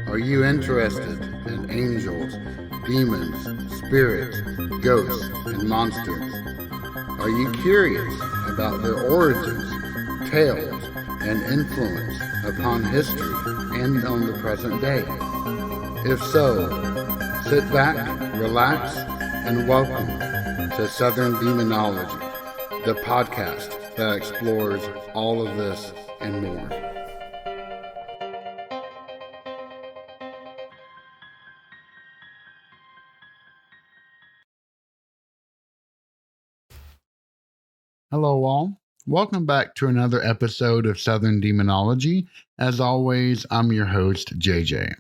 Are you interested in angels, demons, spirits, ghosts, and monsters? Are you curious about their origins, tales, and influence upon history and on the present day? If so, sit back, relax, and welcome to Southern Demonology, the podcast that explores all of this and more. Hello all. Welcome back to another episode of Southern Demonology. As always, I'm your host, JJ.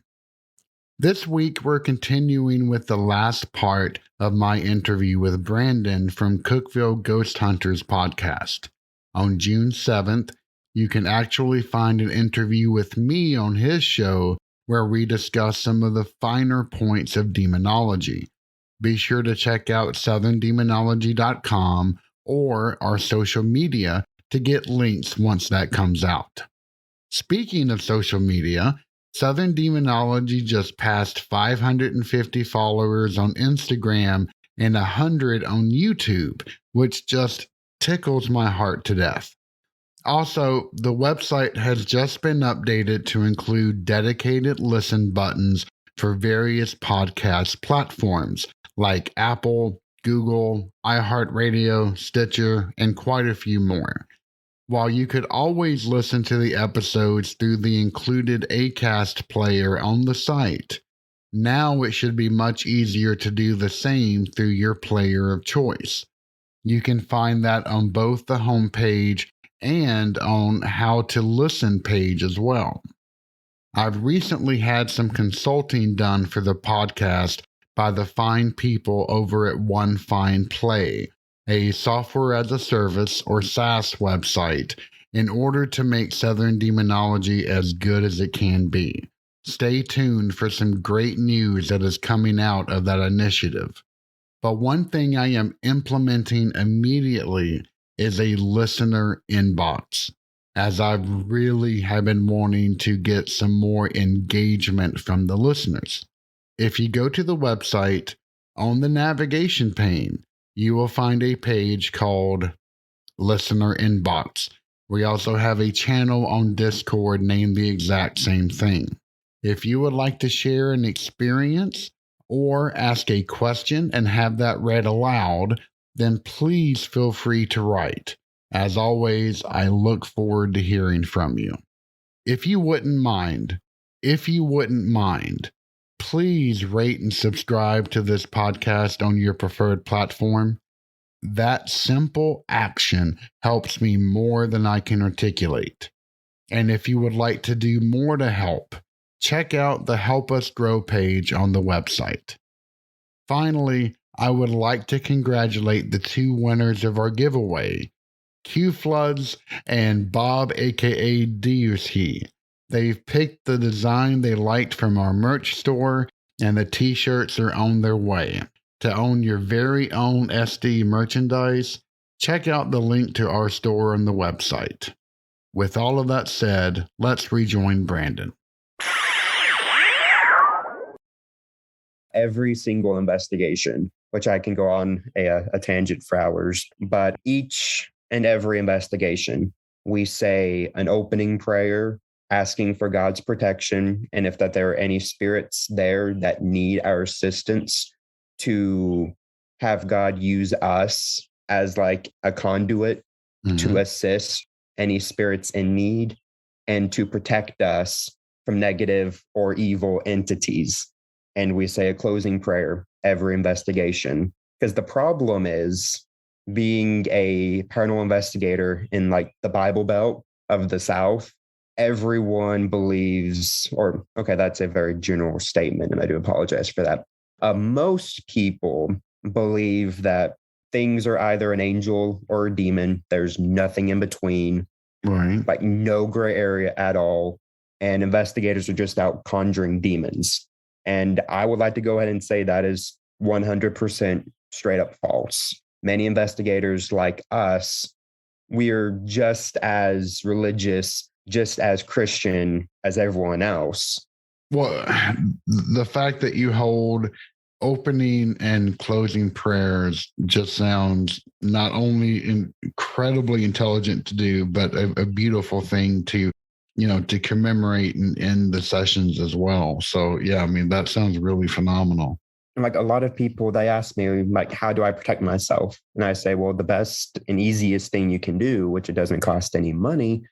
This week, we're continuing with the last part of my interview with Brandon from Cookeville Ghost Hunters podcast. On June 7th, you can actually find an interview with me on his show where we discuss some of the finer points of demonology. Be sure to check out southerndemonology.com or our social media to get links once that comes out. Speaking of social media, Southern Demonology just passed 550 followers on Instagram and 100 on YouTube, which just tickles my heart to death. Also, the website has just been updated to include dedicated listen buttons for various podcast platforms like Apple, Google, iHeartRadio, Stitcher, and quite a few more. While you could always listen to the episodes through the included Acast player on the site, now it should be much easier to do the same through your player of choice. You can find that on both the homepage and on how to listen page as well. I've recently had some consulting done for the podcast by the fine people over at One Fine Play, a software as a service or SaaS website, in order to make Southern Demonology as good as it can be. Stay tuned for some great news that is coming out of that initiative. But one thing I am implementing immediately is a listener inbox, as I really have been wanting to get some more engagement from the listeners. If you go to the website, on the navigation pane, you will find a page called Listener Inbox. We also have a channel on Discord named the exact same thing. If you would like to share an experience or ask a question and have that read aloud, then please feel free to write. As always, I look forward to hearing from you. If you wouldn't mind, please rate and subscribe to this podcast on your preferred platform. That simple action helps me more than I can articulate. And if you would like to do more to help, check out the Help Us Grow page on the website. Finally, I would like to congratulate the two winners of our giveaway, Q Floods and Bob aka Diushi. They've picked the design they liked from our merch store, and the t-shirts are on their way. To own your very own SD merchandise, check out the link to our store on the website. With all of that said, let's rejoin Brandon. Every single investigation, which I can go on a tangent for hours, but each and every investigation, we say an opening prayer, asking for God's protection, and if that there are any spirits there that need our assistance, to have God use us as like a conduit to assist any spirits in need and to protect us from negative or evil entities. And we say a closing prayer every investigation, because the problem is, being a paranormal investigator in like the Bible Belt of the South, everyone believes, or okay, that's a very general statement, and I do apologize for that. Most people believe that things are either an angel or a demon. There's nothing in between, Right. like no gray area at all. And investigators are just out conjuring demons. And I would like to go ahead and say that is 100% straight up false. Many investigators like us, we are just as religious, just as Christian as everyone else. Well, the fact that you hold opening and closing prayers just sounds not only incredibly intelligent to do, but a beautiful thing to, to commemorate and end the sessions as well. So, yeah, I mean, that sounds really phenomenal. Like a lot of people, they ask me, like, how do I protect myself? And I say, well, the best and easiest thing you can do, which it doesn't cost any money,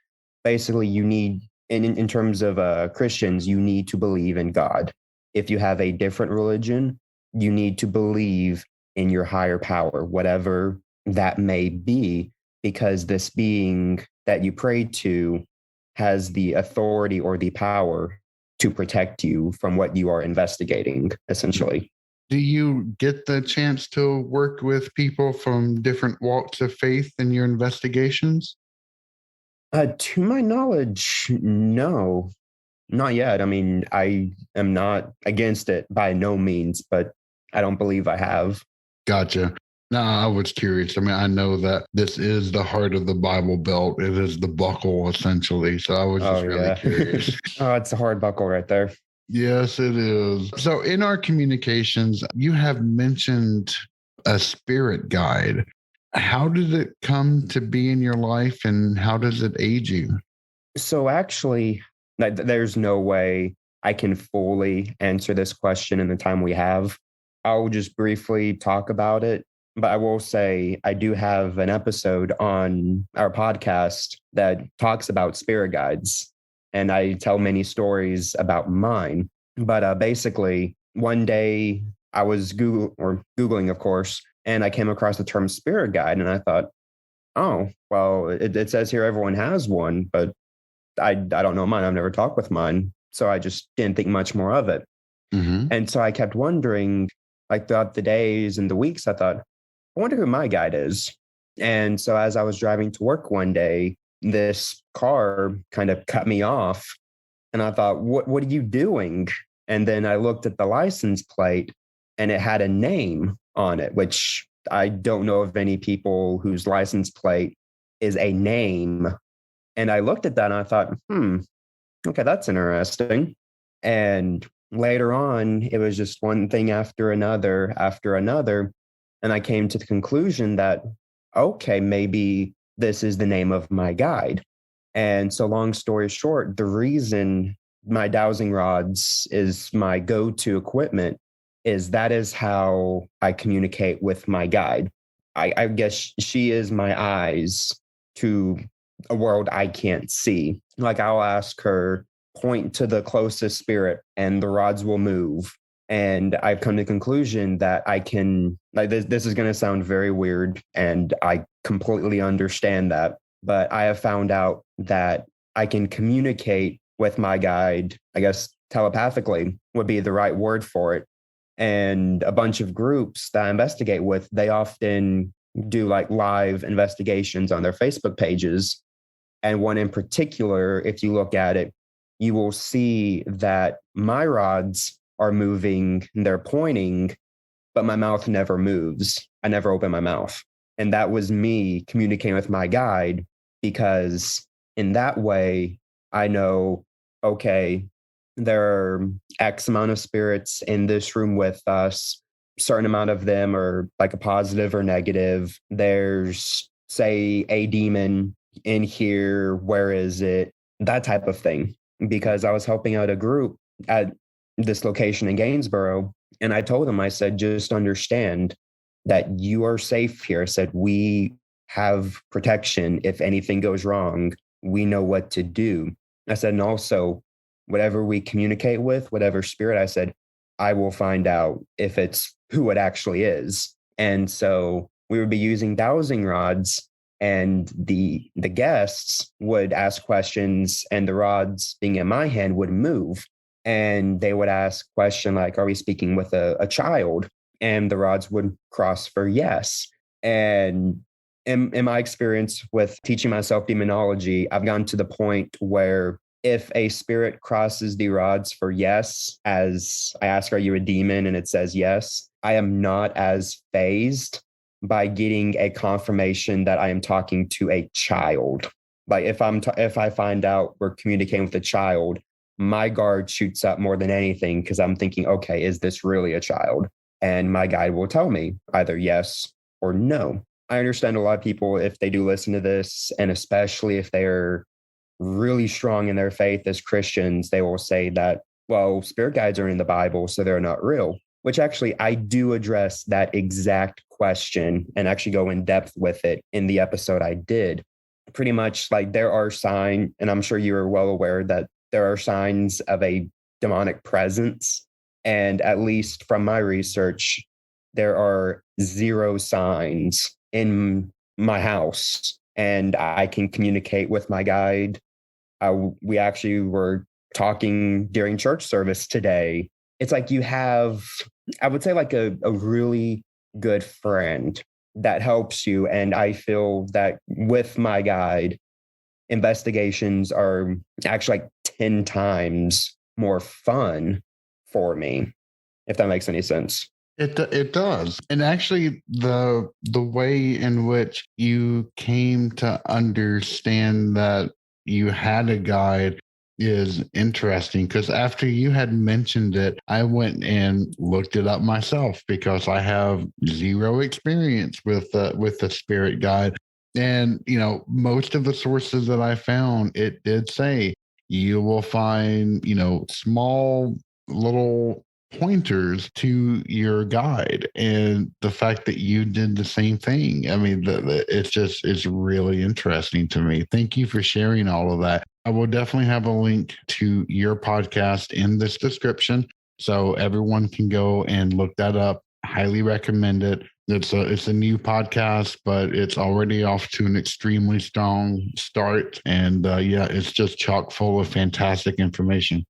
basically, you need, in terms of Christians, you need to believe in God. If you have a different religion, you need to believe in your higher power, whatever that may be, because this being that you pray to has the authority or the power to protect you from what you are investigating, essentially. Do you get the chance to work with people from different walks of faith in your investigations? To my knowledge, no, not yet. I mean, I am not against it by no means, but I don't believe I have. Gotcha. No, I was curious. I mean, I know that this is the heart of the Bible Belt. It is the buckle, essentially. So I was Oh, just really yeah. curious. Oh, it's a hard buckle right there. Yes, it is. So in our communications, you have mentioned a spirit guide. How did it come to be in your life and how does it aid you? So, actually, there's no way I can fully answer this question in the time we have. I'll just briefly talk about it. But I will say I do have an episode on our podcast that talks about spirit guides, and I tell many stories about mine. But basically, one day I was Googling, of course, and I came across the term spirit guide, and I thought, oh, well, it says here everyone has one, but I don't know mine. I've never talked with mine. So I just didn't think much more of it. Mm-hmm. And so I kept wondering, like throughout the days and the weeks, I thought, I wonder who my guide is. And so as I was driving to work one day, this car kind of cut me off. And I thought, what are you doing? And then I looked at the license plate and it had a name on it, which I don't know of any people whose license plate is a name. And I looked at that and I thought, okay, that's interesting. And later on, it was just one thing after another, after another. And I came to the conclusion that, okay, maybe this is the name of my guide. And so, long story short, the reason my dowsing rods is my go to equipment is that is how I communicate with my guide. I guess she is my eyes to a world I can't see. Like I'll ask her, point to the closest spirit and the rods will move. And I've come to the conclusion that I can, like, this is going to sound very weird. And I completely understand that. But I have found out that I can communicate with my guide, I guess telepathically would be the right word for it. And a bunch of groups that I investigate with, they often do like live investigations on their Facebook pages. And one in particular, if you look at it, you will see that my rods are moving and they're pointing, but my mouth never moves. I never open my mouth. And that was me communicating with my guide because in that way, I know, okay, there are X amount of spirits in this room with us. Certain amount of them are like a positive or negative. There's, say, a demon in here. Where is it? That type of thing. Because I was helping out a group at this location in Gainesboro. And I told them, I said, just understand that you are safe here. I said, we have protection. If anything goes wrong, we know what to do. I said, and also, whatever we communicate with, whatever spirit, I said, I will find out if it's who it actually is. And so we would be using dowsing rods and the guests would ask questions and the rods being in my hand would move. And they would ask question like, are we speaking with a child? And the rods would cross for yes. And in my experience with teaching myself demonology, I've gotten to the point where if a spirit crosses the rods for yes, as I ask, are you a demon? And it says yes, I am not as phased by getting a confirmation that I am talking to a child. Like if I find out we're communicating with a child, my guard shoots up more than anything because I'm thinking, okay, is this really a child? And my guide will tell me either yes or no. I understand a lot of people, if they do listen to this, and especially if they're really strong in their faith as Christians, they will say that, well, spirit guides are in the Bible, so they're not real, which actually I do address that exact question and actually go in depth with it in the episode I did. Pretty much like there are signs, and I'm sure you are well aware that there are signs of a demonic presence. And at least from my research, there are zero signs in my house, and I can communicate with my guide. We actually were talking during church service today. It's like you have, I would say, like a really good friend that helps you. And I feel that with my guide, investigations are actually like 10 times more fun for me, if that makes any sense. It does. And actually the way in which you came to understand that you had a guide is interesting, because after you had mentioned it, I went and looked it up myself because I have zero experience with the spirit guide. And most of the sources that I found, it did say you will find, small little pointers to your guide, and the fact that you did the same thing, I mean, it's really interesting to me. Thank you for sharing all of that. I will definitely have a link to your podcast in this description so everyone can go and look that up. Highly recommend it. It's a new podcast, but it's already off to an extremely strong start, and yeah, it's just chock full of fantastic information.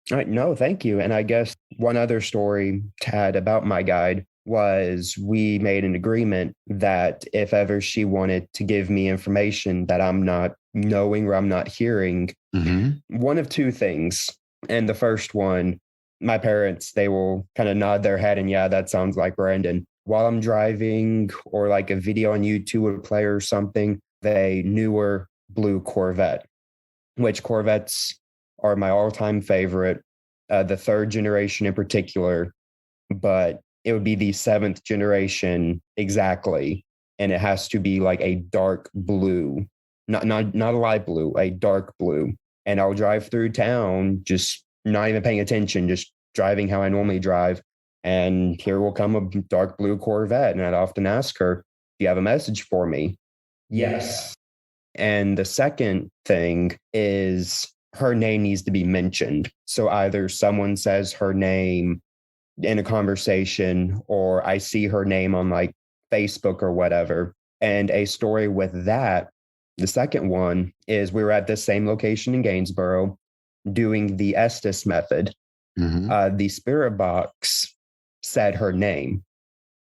All right, no, thank you. And I guess one other story, Tad, about my guide was we made an agreement that if ever she wanted to give me information that I'm not knowing or I'm not hearing, one of two things. And the first one, my parents, they will kind of nod their head and, yeah, that sounds like Brandon. While I'm driving or like a video on YouTube would play or something, the newer blue Corvette, which Corvettes are my all-time favorite, the third generation in particular, but it would be the seventh generation exactly, and it has to be like a dark blue, not a light blue, a dark blue. And I'll drive through town, just not even paying attention, just driving how I normally drive, and here will come a dark blue Corvette, and I'd often ask her, "Do you have a message for me?" Yes. And the second thing is her name needs to be mentioned. So either someone says her name in a conversation, or I see her name on like Facebook or whatever. And a story with that, the second one is we were at this same location in Gainesboro doing the Estes method. The spirit box said her name.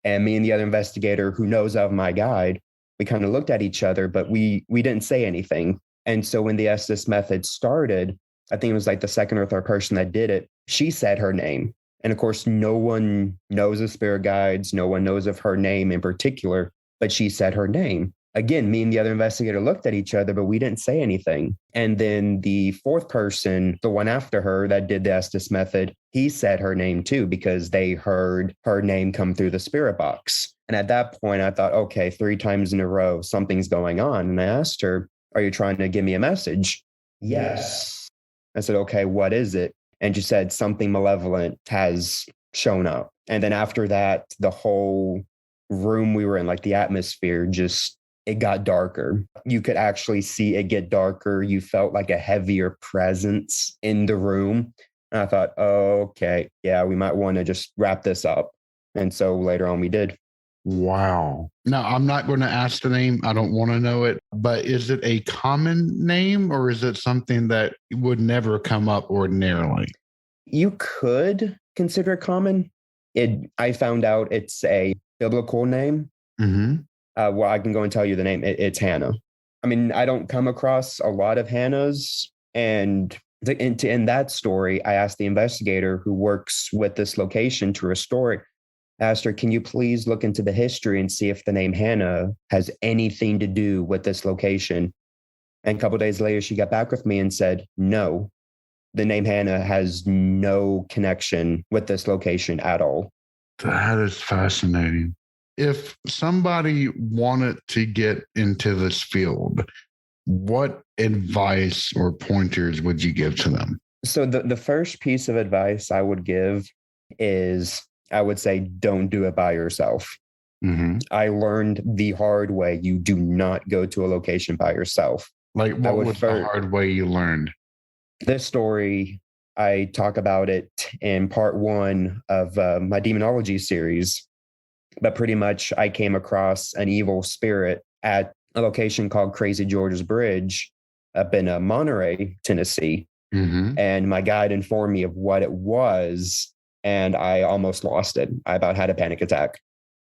And me and the other investigator who knows of my guide, we kind of looked at each other, but we didn't say anything. And so when the Estes method started, I think it was like the second or third person that did it, she said her name. And of course, no one knows of spirit guides. No one knows of her name in particular, but she said her name. Again, me and the other investigator looked at each other, but we didn't say anything. And then the fourth person, the one after her that did the Estes method, he said her name too, because they heard her name come through the spirit box. And at that point, I thought, okay, 3 times in a row, something's going on. And I asked her, "Are you trying to give me a message?" "Yes." I said, "Okay, what is it?" And she said, "Something malevolent has shown up." And then after that, the whole room we were in, like the atmosphere, just, it got darker. You could actually see it get darker. You felt like a heavier presence in the room. And I thought, oh, okay, yeah, we might want to just wrap this up. And so later on we did. Wow. Now, I'm not going to ask the name. I don't want to know it, but is it a common name, or is it something that would never come up ordinarily? You could consider it common. I found out it's a biblical name. Well, I can go and tell you the name. It's Hannah. I mean, I don't come across a lot of Hannahs. And in that story, I asked the investigator who works with this location to restore it, asked her, "Can you please look into the history and see if the name Hannah has anything to do with this location?" And a couple of days later, she got back with me and said, "No, the name Hannah has no connection with this location at all. That is fascinating. If somebody wanted to get into this field, what advice or pointers would you give to them? So the first piece of advice I would give is, I would say, don't do it by yourself. Mm-hmm. I learned the hard way. You do not go to a location by yourself. Like, what was the hard way you learned? This story, I talk about it in part 1 of my demonology series. But pretty much I came across an evil spirit at a location called Crazy George's Bridge up in Monterey, Tennessee. Mm-hmm. And my guide informed me of what it was, and I almost lost it. I about had a panic attack.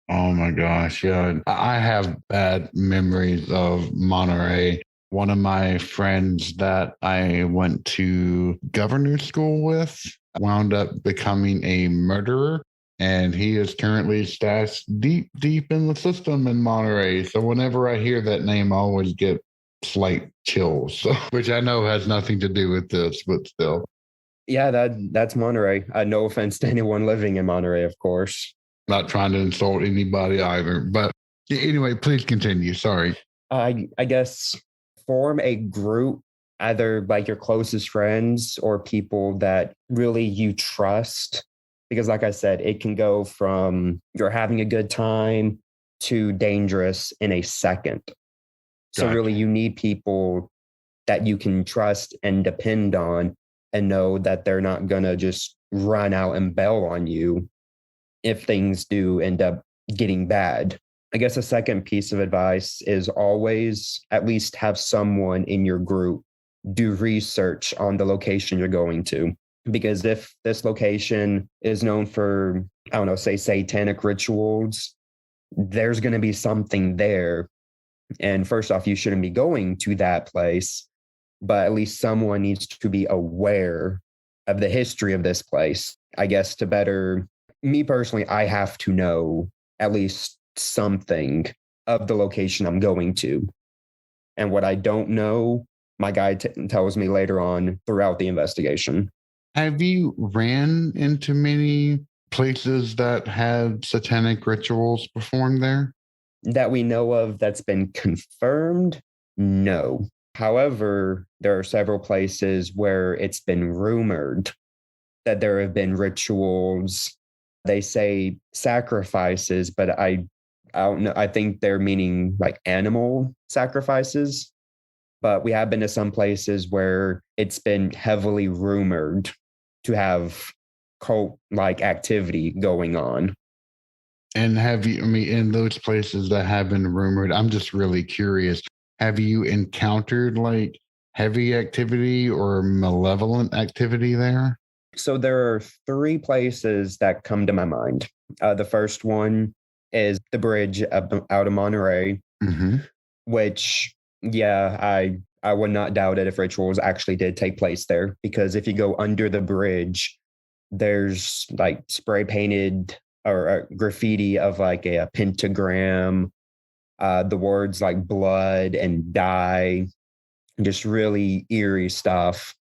Oh my gosh. Yeah. I have bad memories of Monterey. One of my friends that I went to governor's school with wound up becoming a murderer. And he is currently stashed deep, deep in the system in Monterey. So whenever I hear that name, I always get slight chills, which I know has nothing to do with this, but still. Yeah, that's Monterey. No offense to anyone living in Monterey, of course. Not trying to insult anybody either. But anyway, please continue. Sorry. I guess form a group, either like your closest friends or people that really you trust. Because like I said, it can go from you're having a good time to dangerous in a second. So Gotcha. really you need people that you can trust and depend on and know that they're not going to just run out and bail on you if things do end up getting bad. I guess a second piece of advice is always at least have someone in your group do research on the location you're going to. Because if this location is known for, I don't know, say satanic rituals, there's going to be something there. And first off, you shouldn't be going to that place, but at least someone needs to be aware of the history of this place. I guess to better me personally, I have to know at least something of the location I'm going to. And what I don't know, my guide tells me later on throughout the investigation. Have you ran into many places that had satanic rituals performed there? That we know of that's been confirmed? No. However, there are several places where it's been rumored that there have been rituals. They say sacrifices, but I don't know. I think they're meaning like animal sacrifices. But we have been to some places where it's been heavily rumored to have cult-like activity going on. And have you, I mean, in those places that have been rumored, I'm just really curious. Have you encountered like heavy activity or malevolent activity there? So there are 3 places that come to my mind. The first one is the bridge out of Monterey, Mm-hmm. which, yeah, I would not doubt it if rituals actually did take place there. Because if you go under the bridge, there's like spray painted or graffiti of like a pentagram, the words like blood and die, just really eerie stuff.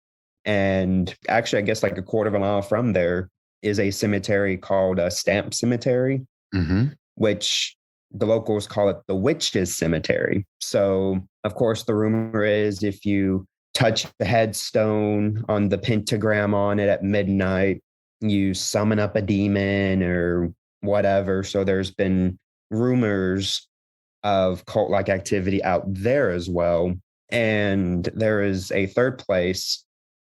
And actually, I guess like a quarter of a mile from there is a cemetery called a Stamp Cemetery, Mm-hmm. which the locals call it the Witches Cemetery. So, of course, the rumor is if you touch the headstone on the pentagram on it at midnight, you summon up a demon or whatever. So there's been rumors of cult-like activity out there as well. And there is a third place.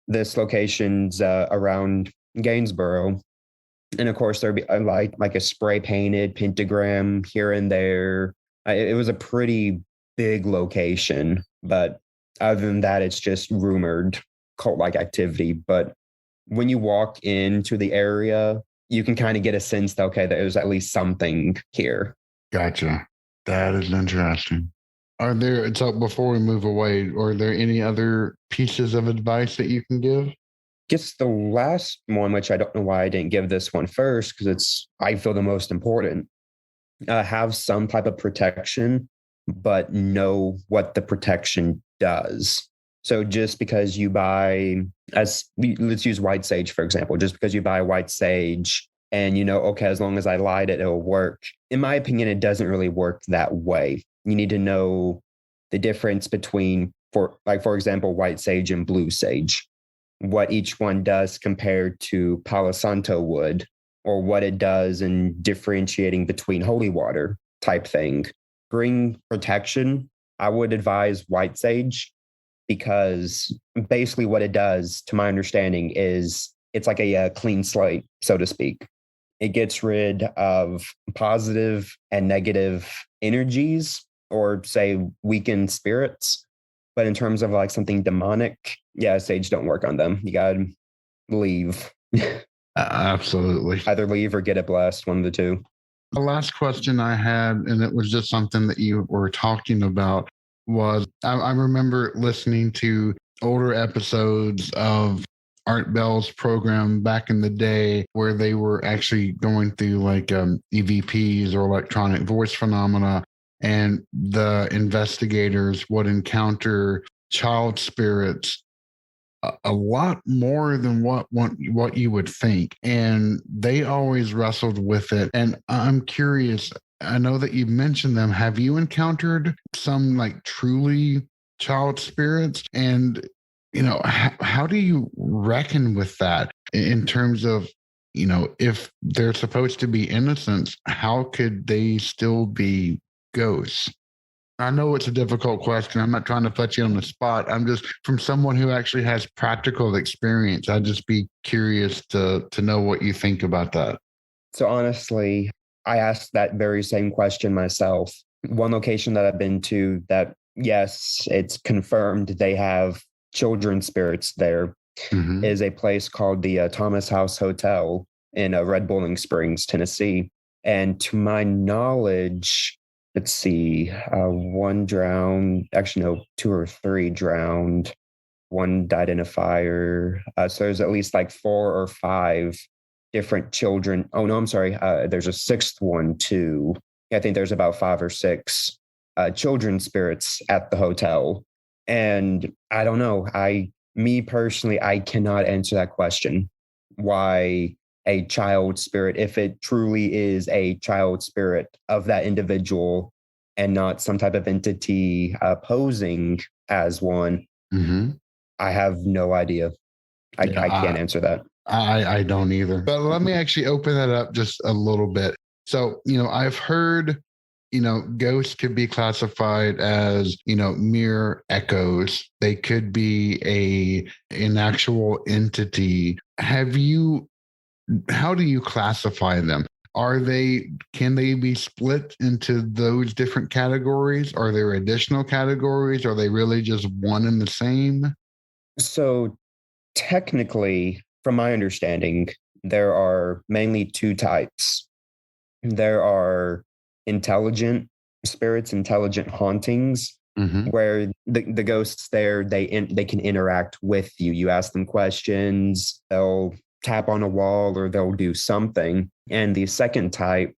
This location's around Gainesboro. And of course, there'd be like a spray painted pentagram here and there. It was a pretty big location, but other than that, it's just rumored cult-like activity. But when you walk into the area, you can kind of get a sense that, okay, there's at least something here. Gotcha. That is interesting. Are there, so before we move away, are there any other pieces of advice that you can give? Guess the last one, which I don't know why I didn't give this one first, because I feel the most important. Have some type of protection, but know what the protection does. So just because you buy, let's use white sage, for example, just because you buy white sage and okay, as long as I light it, it'll work. In my opinion, it doesn't really work that way. You need to know the difference between, for example, white sage and blue sage, what each one does compared to Palo Santo wood, or what it does in differentiating between holy water type thing. Bring protection, I would advise white sage, because basically what it does, to my understanding, is it's like a clean slate, so to speak. It gets rid of positive and negative energies, or say weakened spirits. But in terms of like something demonic, yeah, sage don't work on them. You gotta leave. Absolutely. Either leave or get it blessed, one of the two. The last question I had, and it was just something that you were talking about, was I remember listening to older episodes of Art Bell's program back in the day where they were actually going through like EVPs or electronic voice phenomena, and the investigators would encounter child spirits a lot more than what you would think, and they always wrestled with it. And I'm curious, I know that you mentioned them. Have you encountered some like truly child spirits? And how do you reckon with that in terms of if they're supposed to be innocents, how could they still be ghosts? I know it's a difficult question. I'm not trying to put you on the spot. I'm just, from someone who actually has practical experience, I'd just be curious to know what you think about that. So honestly, I asked that very same question myself. One location that I've been to that, yes, it's confirmed they have children spirits there, is a place called the Thomas House Hotel in Red Bowling Springs, Tennessee. And to my knowledge, let's see, one drowned, actually, no, two or three drowned. One died in a fire. So there's at least like 4 or 5 different children. Oh, no, I'm sorry. There's a 6th one too. I think there's about 5 or 6 children spirits at the hotel. And I don't know. Me personally, I cannot answer that question. Why a child spirit, if it truly is a child spirit of that individual and not some type of entity posing as one, I have no idea. I can't answer that. I don't either. But let me actually open that up just a little bit. So, I've heard, ghosts could be classified as, mere echoes. They could be an actual entity. How do you classify them? Can they be split into those different categories? Are there additional categories? Are they really just one and the same? So technically, from my understanding, there are mainly 2 types. There are intelligent spirits, intelligent hauntings, where the ghosts there, they can interact with you. You ask them questions, they'll tap on a wall or they'll do something. And the second type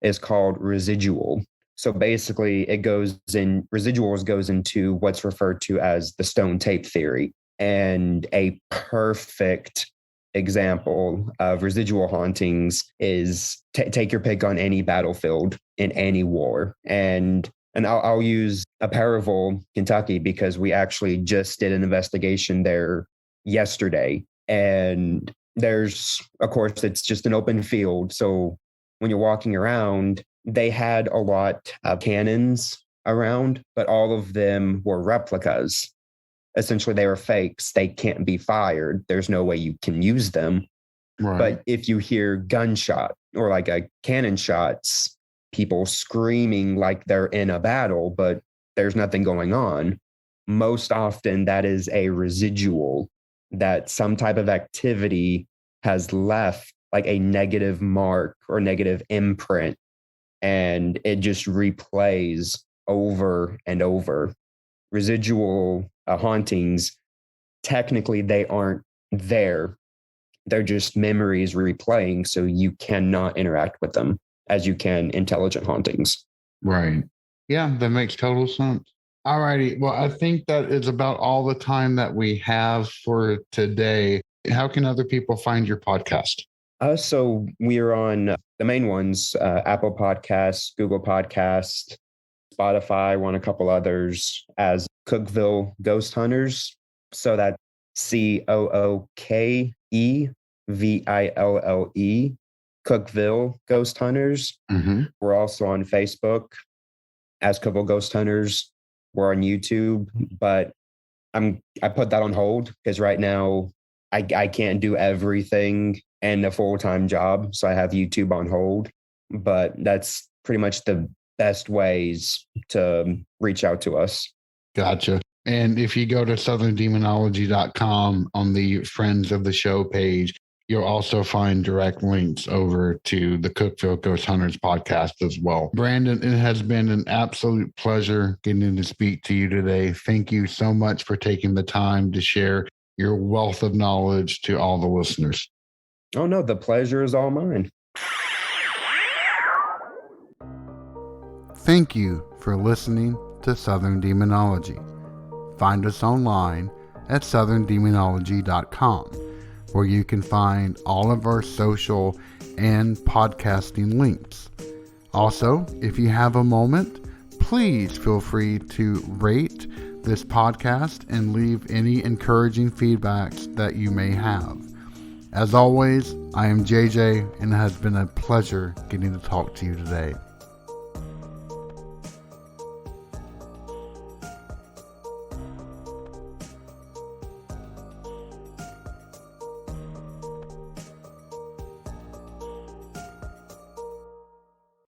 is called residual. So basically residuals goes into what's referred to as the stone tape theory. And a perfect example of residual hauntings is take your pick on any battlefield in any war. And I'll use a Paravel, Kentucky, because we actually just did an investigation there yesterday. And there's, of course, it's just an open field. So when you're walking around, they had a lot of cannons around, but all of them were replicas. Essentially, they were fakes. They can't be fired. There's no way you can use them. Right. But if you hear gunshot or like a cannon shots, people screaming like they're in a battle, but there's nothing going on, most often that is a residual, that some type of activity has left like a negative mark or negative imprint, and it just replays over and over. Residual hauntings, technically they aren't there. They're just memories replaying, so you cannot interact with them as you can intelligent hauntings. Right. Yeah, that makes total sense. Alrighty. Well, I think that is about all the time that we have for today. How can other people find your podcast? So we are on the main ones, Apple Podcasts, Google Podcasts, Spotify, one, a couple others as Cookville Ghost Hunters. So that's COOKEVILLE, Cookville Ghost Hunters. Mm-hmm. We're also on Facebook as Cookville Ghost Hunters. We're on YouTube, but I put that on hold because right now I can't do everything and a full-time job. So I have YouTube on hold. But that's pretty much the best ways to reach out to us. Gotcha. And if you go to southerndemonology.com on the Friends of the Show page, you'll also find direct links over to the Cookville Ghost Hunters podcast as well. Brandon, it has been an absolute pleasure getting to speak to you today. Thank you so much for taking the time to share your wealth of knowledge to all the listeners. Oh, no, the pleasure is all mine. Thank you for listening to Southern Demonology. Find us online at southerndemonology.com, where you can find all of our social and podcasting links. Also, if you have a moment, please feel free to rate this podcast and leave any encouraging feedbacks that you may have. As always, I am JJ, and it has been a pleasure getting to talk to you today.